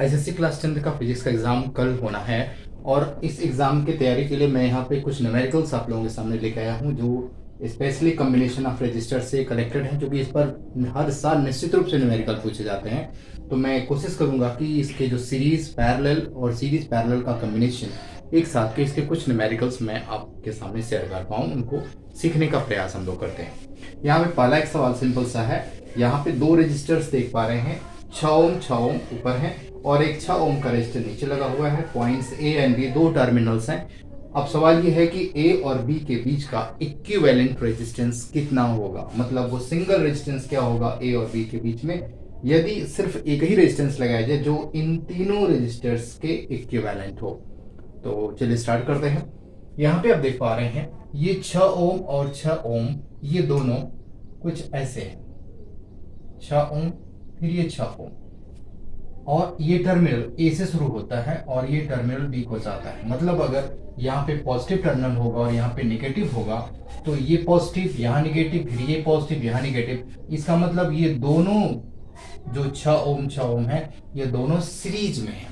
SSC class 10 का physics का exam कल होना है और इस एग्ज़ाम की तैयारी के लिए मैं यहाँ पे कुछ न्यूमेरिकल्स आप लोगों के सामने लेके आया हूँ जो स्पेशली कम्बिनेशन ऑफ रजिस्टर से कलेक्टेड हैं, जो कि इस पर हर साल निश्चित रूप से न्यूमेरिकल पूछे जाते हैं। तो मैं कोशिश करूँगा कि इसके जो सीरीज़ पैरेलल और सीरीज़ पैरेलल का कम्बिनेशन एक साथ के इसके कुछ न्यूमेरिकल्स मैं आपके सामने शेयर कर पाऊँ, उनको सीखने का प्रयास हम लोग करते हैं। यहाँ पे पहला एक सवाल सिंपल सा है। यहाँ पे दो रजिस्टर्स देख पा रहे हैं, 6 ओम ऊपर है और एक 6 ओम का रजिस्टर नीचे लगा हुआ है। पॉइंट्स ए एंड बी दो टर्मिनल्स हैं। अब सवाल ये है कि ए और बी के बीच का इक्विवेलेंट रेजिस्टेंस कितना होगा, मतलब वो सिंगल रेजिस्टेंस क्या होगा ए और बी के बीच में यदि सिर्फ एक ही रेजिस्टेंस लगाया जाए जो इन तीनों रेजिस्टर्स के इक्विवेलेंट हो। तो चलिए स्टार्ट करते हैं। यहाँ पे आप देख पा रहे हैं ये 6 ओम और 6 ओम ये दोनों कुछ ऐसे हैं, 6 ओम फिर ये 6 ओम, और ये टर्मिनल ए से शुरू होता है और ये टर्मिनल बी को जाता है। मतलब अगर यहाँ पे पॉजिटिव टर्मिनल होगा और यहाँ पे नेगेटिव होगा तो ये पॉजिटिव यहाँ नेगेटिव फिर ये पॉजिटिव यहाँ नेगेटिव, इसका मतलब ये दोनों जो 6 ओम है ये दोनों सीरीज में है।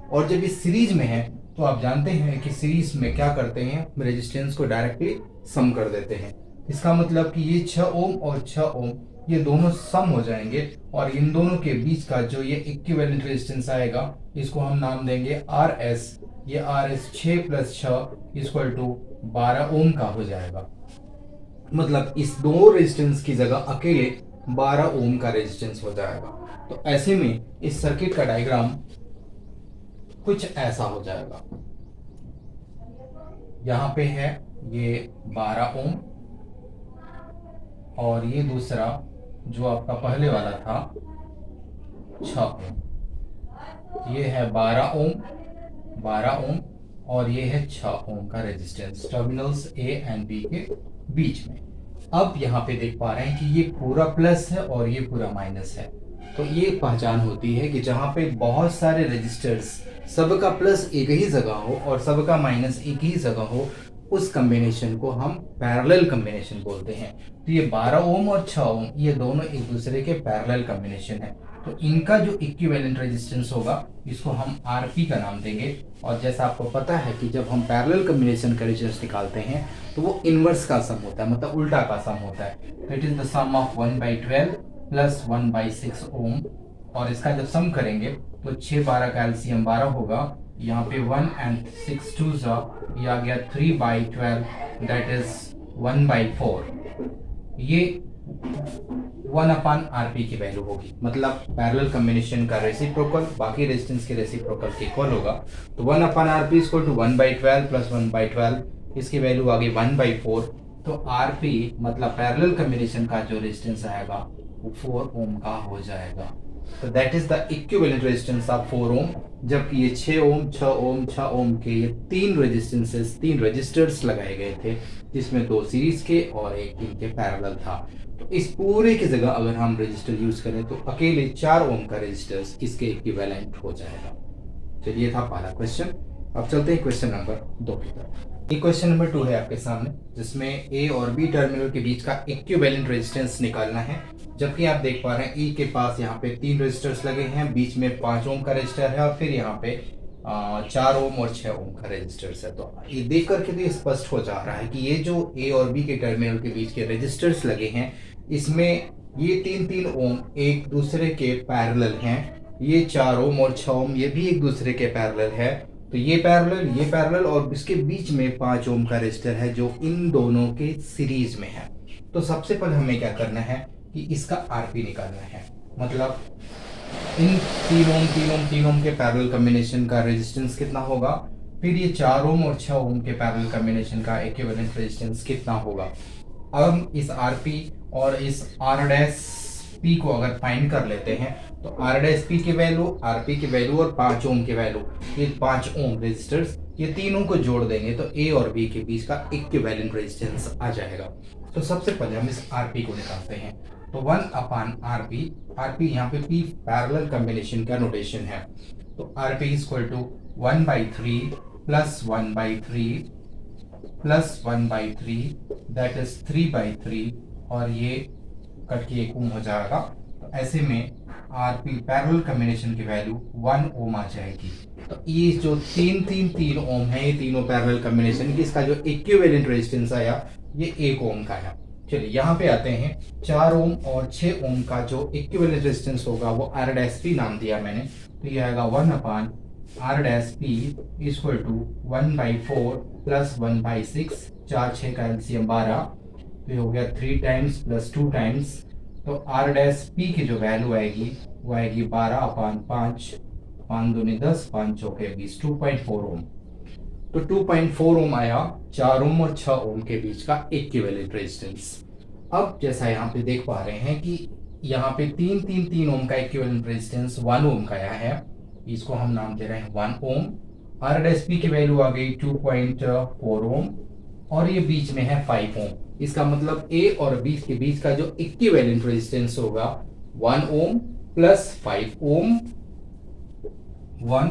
और जब ये सीरीज में है तो आप जानते हैं कि सीरीज में क्या करते हैं, रेजिस्टेंस को डायरेक्टली सम कर देते हैं। इसका मतलब कि ये 6 ओम और 6 ओम ये दोनों सम हो जाएंगे और इन दोनों के बीच का जो ये इक्विवेलेंट रेजिस्टेंस आएगा इसको हम नाम देंगे आर एस। ये आर एस 6 + 6 इक्वल टू 12 ओम का हो जाएगा। मतलब इस दो रेजिस्टेंस की जगह अकेले 12 ओम का रेजिस्टेंस हो जाएगा। तो ऐसे में इस सर्किट का डायग्राम कुछ ऐसा हो जाएगा। यहाँ पे है ये 12 ओम और ये दूसरा जो आपका पहले वाला था 6 ओम। ये है 12 ओम और ये है 6 ओम का resistance terminals A and B के बीच में। अब यहाँ पे देख पा रहे हैं कि ये पूरा प्लस है और ये पूरा माइनस है। तो ये पहचान होती है कि जहाँ पे बहुत सारे रजिस्टर्स सबका प्लस एक ही जगह हो और सबका माइनस एक ही जगह हो, उस कॉम्बिनेशन को हम पैरेलल कॉम्बिनेशन बोलते हैं। तो ये 12 ओम और 6 ओम ये दोनों एक दूसरे के पैरेलल कॉम्बिनेशन है। तो इनका जो इक्विवेलेंट रेजिस्टेंस होगा इसको हम आरपी का नाम देंगे। और जैसा आपको पता है कि जब हम पैरेलल कॉम्बिनेशन का रेजिस्टेंस निकालते हैं तो वो इनवर्स का सम होता है, मतलब उल्टा का सम होता है। तो it is the sum of 1/12 plus 1/6 ohm. और इसका जब सम करेंगे तो 6 12 का एलसीएम 12 होगा। यहाँ पे 1 and 6 2s ये आ गया 3/12, दैट इज 1/4। ये 1/RP की वैल्यू होगी, मतलब पैरेलल कॉम्बिनेशन का रेसिप्रोकल बाकी रेजिस्टेंस के रेसिप्रोकल के इक्वल होगा। तो 1/RP इक्वल टू 1/12 प्लस 1/12, इसकी वैल्यू आ गई 1/4। तो RP मतलब पैरेलल कॉम्बिनेशन का जो रेजिस्टेंस आएगा वो 4 ओम का हो जाएगा। तो that is the equivalent resistance of 4 ओम। जबकि ये 6 ओम 6 ओम 6 ओम के ये तीन रेजिस्टेंसेस तीन रजिस्टर्स लगाए गए थे, जिसमें दो सीरीज के और एक इनके पैरेलल था। तो इस पूरे की जगह अगर हम रजिस्टर यूज करें तो अकेले 4 ओम का रजिस्टर्स इसके इक्विवेलेंट हो जाएगा। चलिए ये था पहला क्वेश्चन। अब चलते हैं क्वेश्चन नंबर 2 की तरफ। ये क्वेश्चन नंबर 2 है आपके सामने, जिसमें ए और बी टर्मिनल के बीच का इक्विवेलेंट रेजिस्टेंस निकालना है। जबकि आप देख पा रहे हैं ई के पास यहाँ पे 3 रेजिस्टर्स लगे हैं, बीच में 5 ओम का रजिस्टर है और फिर यहाँ पे 4 ओम और 6 ओम का रजिस्टर्स है। तो ये देख करके तो ये स्पष्ट हो जा रहा है कि ये जो ए और बी के टर्मिनल के बीच के रजिस्टर्स लगे हैं इसमें ये 3 ओम एक दूसरे के पैरेलल हैं। ये 4 ओम और 6 ओम ये भी एक दूसरे के पैरेलल है। तो ये पैरेलल और इसके बीच में 5 ओम का रेजिस्टर है जो इन दोनों के सीरीज में है। तो सबसे पहले हमें क्या करना है कि इसका आरपी निकालना है। मतलब इन 3 ओम के पैरेलल कॉम्बिनेशन का रेजिस्टेंस कितना होगा, फिर ये 4 ओम और 6 ओम के पैरेलल कॉम्बिनेशन का इक्विवेलेंट रेजिस्टेंस कितना होगा। अब हम इस आरपी और इस आर डैश पी को अगर फाइंड कर लेते हैं तो आर डैश पी की वैल्यू, आरपी की वैल्यू और 5 ओम की वैल्यू, ये 5 ओम रेजिस्टर्स ये तीनों को जोड़ देंगे तो ए और बी के बीच का इक्विवेलेंट रेजिस्टेंस आ जाएगा। तो सबसे पहले हम इस आरपी को निकालते हैं। तो 1/RP, आरपी यहाँ पे पी पैरेलल कॉम्बिनेशन का नोटेशन है। तो RP equal to 1/3 plus 1/3 plus 1/3 that is 3/3 और ये कट के 1 ओम हो जाएगा। तो तो ऐसे में आरपी पैरेलल कॉम्बिनेशन की वैल्यू 1 ओम आ जाएगी। तो ये जो 3 ओम है, ये तीनों पैरेलल कॉम्बिनेशन की, इसका जो इक्विवेलेंट रेजिस्टेंस आया ये 1 ओम का है। चलिए यहाँ पे आते हैं, 4 ओम और 6 ओम का जो इक्विवेलेंट रेजिस्टेंस होगा वो आर डैश पी नाम दिया मैंने, तो ये आएगा 1 upon R dash P equal to 1/4 plus 1/6, 4 6 का एलसीएम 12, तो ये हो गया 3 टाइम्स प्लस 2 टाइम्स, तो आर डैश पी की जो वैल्यू आएगी वो आएगी 12/5, 5 दूनी 10, 5 चौके 20, 2.4 ओम। तो 2.4 ओम आया 4 ओम और 6 ओम के बीच का इक्विवेलेंट रेजिस्टेंस। अब जैसा यहाँ पे देख पा रहे हैं कि यहाँ पे 3 ओम का इक्विवेलेंट रेजिस्टेंस 1 ओम का आया है, इसको हम नाम दे रहे हैं 1 ओम। आर डैश पी की वैल्यू आ गई 2.4 ओम और ये बीच में है 5 ओम। इसका मतलब ए और बी के बीच का जो इक्विवेलेंट रेजिस्टेंस होगा 1 ओम प्लस 5 ओम, 1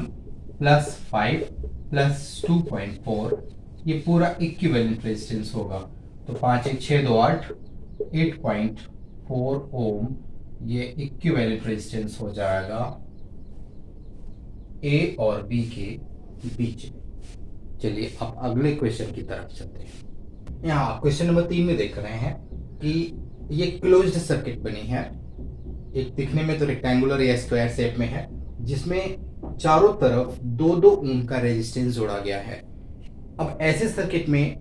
प्लस 5 प्लस 2.4, ये पूरा इक्विवेलेंट रेजिस्टेंस होगा। तो 5 1 6 2 8, 8.4 ओम ये इक्विवेलेंट रेजिस्टेंस हो जाएगा ए और बी के बीच में। चलिए अब अगले क्वेश्चन की तरफ चलते हैं। यहाँ क्वेश्चन नंबर 3 में देख रहे हैं कि ये क्लोज्ड सर्किट बनी है, एक दिखने में तो रेक्टेंगुलर या स्क्वायर शेप में है, जिसमें चारों तरफ 2-2 ओम का रेजिस्टेंस जोड़ा गया है। अब ऐसे सर्किट में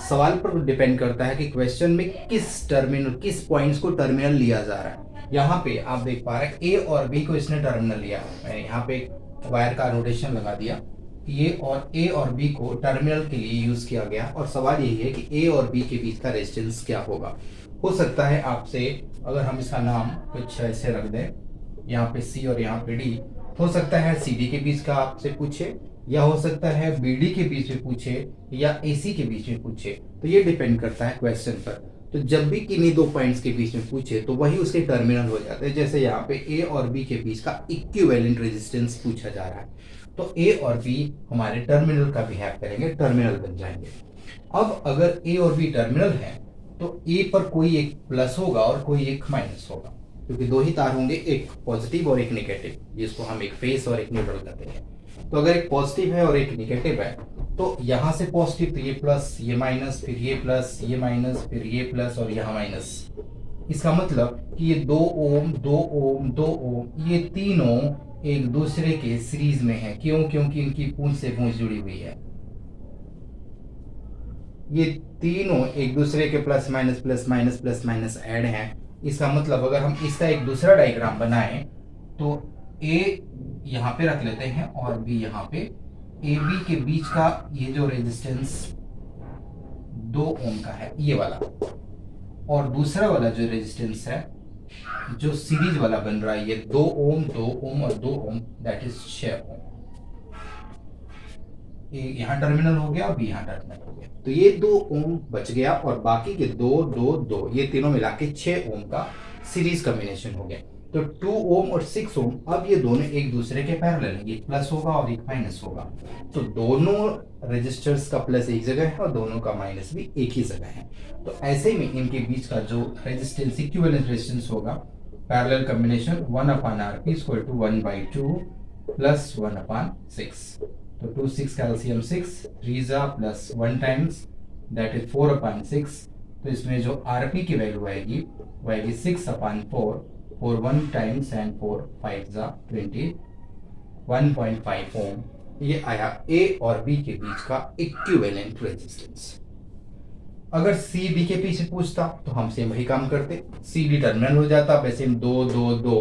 सवाल पर डिपेंड करता है कि क्वेश्चन में किस पॉइंट्स को टर्मिनल लिया जा रहा है। यहाँ पे आप देख पा रहे हैं ए और बी को इसने टर्मिनल लिया, मैंने यहाँ पे वायर का नोटेशन लगा दिया, ये और ए और बी को टर्मिनल के लिए यूज किया गया। और सवाल यही है कि ए और बी के बीच का रेजिस्टेंस क्या होगा। हो सकता है आपसे, अगर हम इसका नाम कुछ ऐसे रख दें, यहाँ पे सी और यहाँ पे डी, हो सकता है सी डी के बीच का आपसे पूछे, या हो सकता है बी डी के बीच में पूछे, या ए सी के बीच में पूछे। तो ये डिपेंड करता है क्वेश्चन पर। तो जब भी किन्हीं दो पॉइंट्स के बीच में पूछे तो वही उसके टर्मिनल हो जाते हैं। जैसे यहाँ पे ए और बी के बीच का इक्विवेलेंट रेजिस्टेंस पूछा जा रहा है, तो ए और बी हमारे टर्मिनल का बिहेव करेंगे, टर्मिनल बन जाएंगे। अब अगर ए और बी टर्मिनल है तो ए पर कोई एक प्लस होगा और कोई एक माइनस होगा, क्योंकि दो ही तार होंगे, एक पॉजिटिव और एक नेगेटिव, जिसको हम एक फेस और एक न्यूट्रल कहते हैं। तो अगर एक पॉजिटिव है और एक नेगेटिव है, तो यहाँ से पॉजिटिव तो ये प्लस, ये माइनस, फिर ये प्लस, ये माइनस, फिर ये प्लस और यहाँ माइनस। इसका मतलब कि ये 2 ओम 2 ओम 2 ओम, ये तीनों एक दूसरे के सीरीज में है। क्यों? क्योंकि इनकी पूंछ से पूंछ जुड़ी हुई है। ये तीनों एक दूसरे के प्लस माइनस ऐड हैं। इसका मतलब अगर हम इसका एक दूसरा डायग्राम बनाएं तो ए यहाँ पे रख लेते हैं और बी यहाँ पे, ए बी के बीच का ये जो रेजिस्टेंस 2 ओम का है, ये वाला, और दूसरा वाला जो रेजिस्टेंस है जो सीरीज वाला बन रहा है, ये 2 ओम 2 ओम और 2 ओम, दैट इज 6 ओम। यहाँ टर्मिनल हो गया, बी यहाँ टर्मिनल हो गया, तो ये 2 ओम बच गया और बाकी के 2 2 2 ये तीनों मिला के 6 ओम का सीरीज कॉम्बिनेशन हो गया। तो 2 ओम और 6 ओम, अब ये दोनों एक दूसरे के पैरेलल हैं, ये प्लस होगा और एक माइनस होगा। तो दोनों रेजिस्टर्स का प्लस एक जगह है और दोनों का माइनस भी एक ही जगह है। तो ऐसे में इनके बीच का जो रेजिस्टेंस, इक्विवेलेंट रेजिस्टेंस होगा, पैरेलल कॉम्बिनेशन 1/Rp = 1/2 प्लस 1/6। तो 2 6 का LCM 6, 3 plus 1 times, that is 4/6। तो इसमें जो आरपी की वैल्यू आएगी वो आएगी 6/4, 4 1 टाइम्स एंड 4 5 20, 1.5 ओम। ये आया ए और बी के बीच का इक्विवेलेंट रेजिस्टेंस। अगर सी डी के पीछे पूछता तो हम सेम वही काम करते, सी डी टर्मिनल हो जाता, वैसे 2 2 2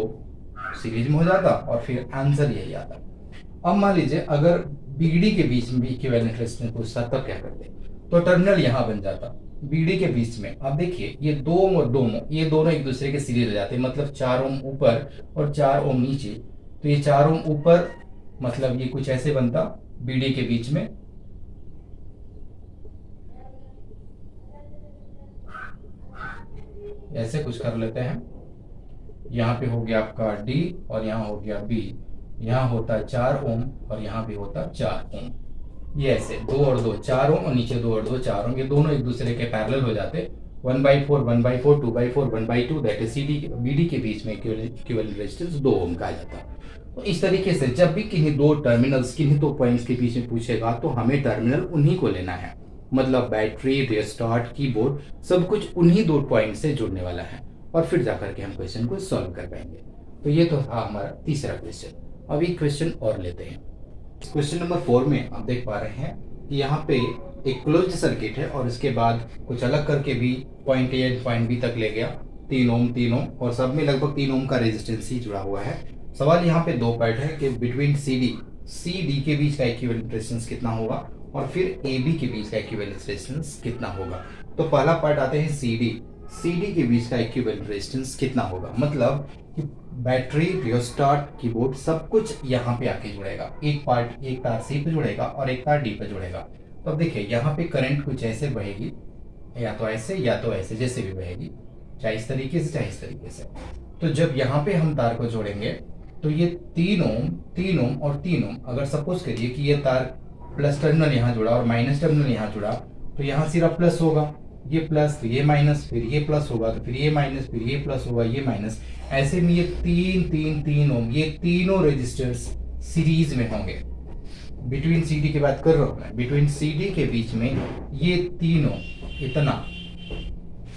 सीरीज में हो जाता और फिर आंसर यही आता। अब मान लीजिए अगर बीडी के बीच में भी इक्विवेलेंट रेजिस्टेंस पूछता तब क्या करते, तो टर्मिनल यहाँ बन जाता बीडी के बीच में। अब देखिए ये 2 ओम और 2 ओम, ये दोनों एक दूसरे के सीरीज हो जाते हैं, मतलब 4 ओम ऊपर और 4 ओम नीचे। तो ये 4 ओम ऊपर, मतलब ये कुछ ऐसे बनता बीडी के बीच में, ऐसे कुछ कर लेते हैं। यहाँ पे हो गया आपका डी और यहाँ हो गया बी, यहाँ होता 4 ओम और यहाँ भी होता 4 ओम। ये ऐसे 2 और 2 4 ओम और नीचे 2 और 2 4 ओम, ये दोनों एक दूसरे के पैरेलल हो जाते 1/4 1/4 2/4 1/2 that is C D B D के बीच में इक्विवेलेंट रेजिस्टेंस 2 ओम का आ जाता है। तो इस तरीके से जब भी किन्हीं दो टर्मिनल्स किन्हीं दो पॉइंट्स के बीच में पूछेगा तो हमें टर्मिनल उन्हीं को लेना है, मतलब बैटरी, रिस्टार्ट, कीबोर्ड, सब कुछ उन्हीं दो पॉइंट से जुड़ने वाला है और फिर जाकर के हम क्वेश्चन को सॉल्व कर पाएंगे। तो ये तो था हमारा तीसरा क्वेश्चन। अब एक क्वेश्चन और लेते हैं। क्वेश्चन नंबर 4 में आप देख पा रहे हैं कि यहाँ पे एक क्लोज्ड सर्किट है और इसके बाद कुछ अलग करके भी पॉइंट ए पॉइंट बी तक ले गया, 3 ओम और सब में लगभग 3 ओम का रेजिस्टेंस ही जुड़ा हुआ है। सवाल यहाँ पे दो पार्ट है कि बिटवीन सी डी के बीच का इक्विवेलेंट रेजिस्टेंस कितना होगा और फिर ए बी के बीच का इक्विवेलेंट रेजिस्टेंस कितना होगा। तो पहला पार्ट आते हैं सी डी के बीच का इक्विवेलेंट रेजिस्टेंस कितना होगा, मतलब कि बैटरी, रियोस्टाट, कीबोर्ड सब कुछ यहाँ पे आके जुड़ेगा। एक पार्ट एक तार सी पे जुड़ेगा और एक तार डी पे जुड़ेगा। तो अब देखिए यहाँ पे करंट कुछ ऐसे बहेगी, या तो ऐसे जैसे भी बहेगी, चाहे इस तरीके से चाहे इस तरीके से। तो जब यहाँ पे हम तार को जोड़ेंगे तो ये 3 ओम और 3 ओम, अगर सपोज करिए कि ये तार प्लस टर्मिनल यहाँ जुड़ा और माइनस टर्मिनल यहाँ जुड़ा, तो यहाँ सिर्फ प्लस होगा, ये प्लस फिर ये माइनस, फिर ये प्लस होगा तो फिर ये माइनस, फिर ये प्लस होगा ये माइनस। ऐसे में ये 3 ओम, ये तीनों रेजिस्टर्स सीरीज में होंगे। बिटवीन सी डी की बात कर रहा हूँ मैं, बिटवीन सी डी के बीच में ये तीनों, इतना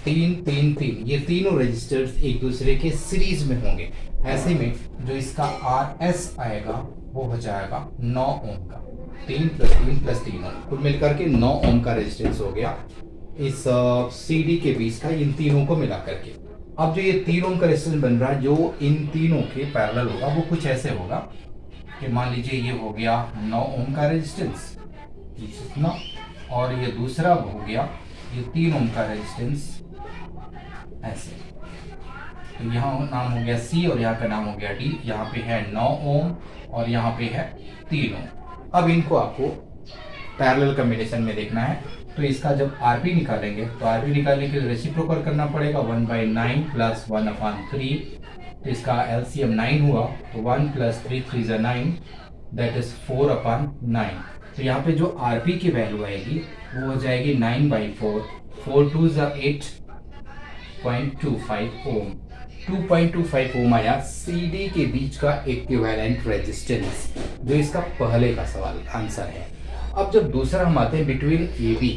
3 ये तीनों रेजिस्टर्स एक दूसरे के सीरीज में होंगे। ऐसे में जो इसका आर एस आएगा वो हो जाएगा 9 ओम का, 3 + 3 ओम, कुल मिलकर के 9 ओम का रेजिस्टेंस हो गया इस सी डी के बीच का, इन तीनों को मिला करके। अब जो ये 3 ओम का रेजिस्टेंस बन रहा है जो इन तीनों के पैरेलल होगा वो कुछ ऐसे होगा कि मान लीजिए ये हो गया 9 ओम का रेजिस्टेंस इतना, और ये दूसरा हो गया ये 3 ओम का रेजिस्टेंस ऐसे। तो यहाँ नाम हो गया सी और यहाँ का नाम हो गया डी। यहाँ पे है 9 ओम और यहाँ पे है 3 ओम। अब इनको आपको पैरेलल कॉम्बिनेशन में देखना है। तो इसका जब आरपी निकालेंगे तो आरपी निकालने के लिए रेसिप्रोकल करना पड़ेगा, 1/9 + 1/3। तो इसका एलसीएम 9 हुआ, तो 1 + 3 = 3 9, दैट इज 4/9। तो यहाँ पे जो आरपी की वैल्यू आएगी वो हो जाएगी 9/4, 4 2 = 8.25 ओम। 2.25 ओम आया सीडी के बीच का इक्विवेलेंट रेजिस्टेंस, जो इसका पहले का सवाल आंसर है। अब जब दूसरा हम आते हैं बिटवीन ए बी,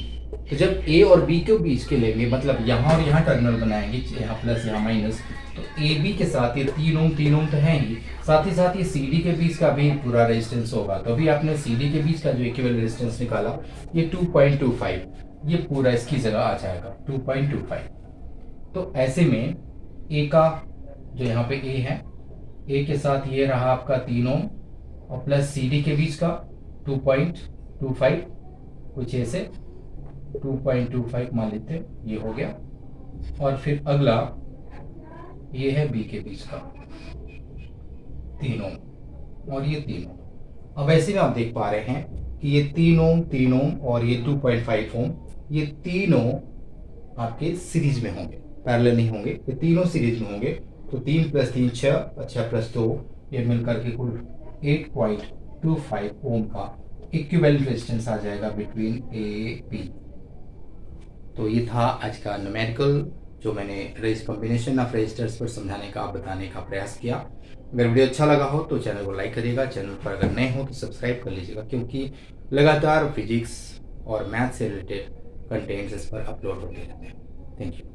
तो जब ए और बी के बीच के लेंगे, मतलब यहाँ और यहाँ टर्मिनल बनाएंगे, यहाँ प्लस यहाँ माइनस, तो ए बी के साथ ये 3 ओम तो है ही, साथ ही सी डी के बीच का भी पूरा रेजिस्टेंस होगा। तो अभी आपने सी डी के बीच का जो इक्विवेलेंट रेजिस्टेंस निकाला ये 2.25, ये पूरा इसकी जगह आ जाएगा 2.25। तो ऐसे में ए का जो यहाँ पे ए है, ए के साथ ये रहा आपका 3 ओम और प्लस सी डी के बीच का 2.25, कुछ ऐसे 2.25 मान लेते हैं, ये हो गया। और फिर अगला ये है बी के बीच का 3 ओम और ये 3 ओम। अब ऐसे में आप देख पा रहे हैं कि ये 3 ओम और ये 2.5 ओम, ये तीनों आपके सीरीज में होंगे, पैरेलल नहीं होंगे, ये तीनों सीरीज में होंगे। तो 3 + 3 6, 6 + 2 ये मिलकर के कुल 8.25 ओम का इक्विवेलेंट रेजिस्टेंस आ जाएगा बिटवीन ए बी। तो ये था आज का न्यूमेरिकल जो मैंने कॉम्बिनेशन ऑफ रेजिस्टर्स पर समझाने का, बताने का प्रयास किया। अगर वीडियो अच्छा लगा हो तो चैनल को लाइक करिएगा, चैनल पर अगर नए हो तो सब्सक्राइब कर लीजिएगा, क्योंकि लगातार फिजिक्स और मैथ से रिलेटेड कंटेंट्स इस पर अपलोड होते रहते हैं। Thank you.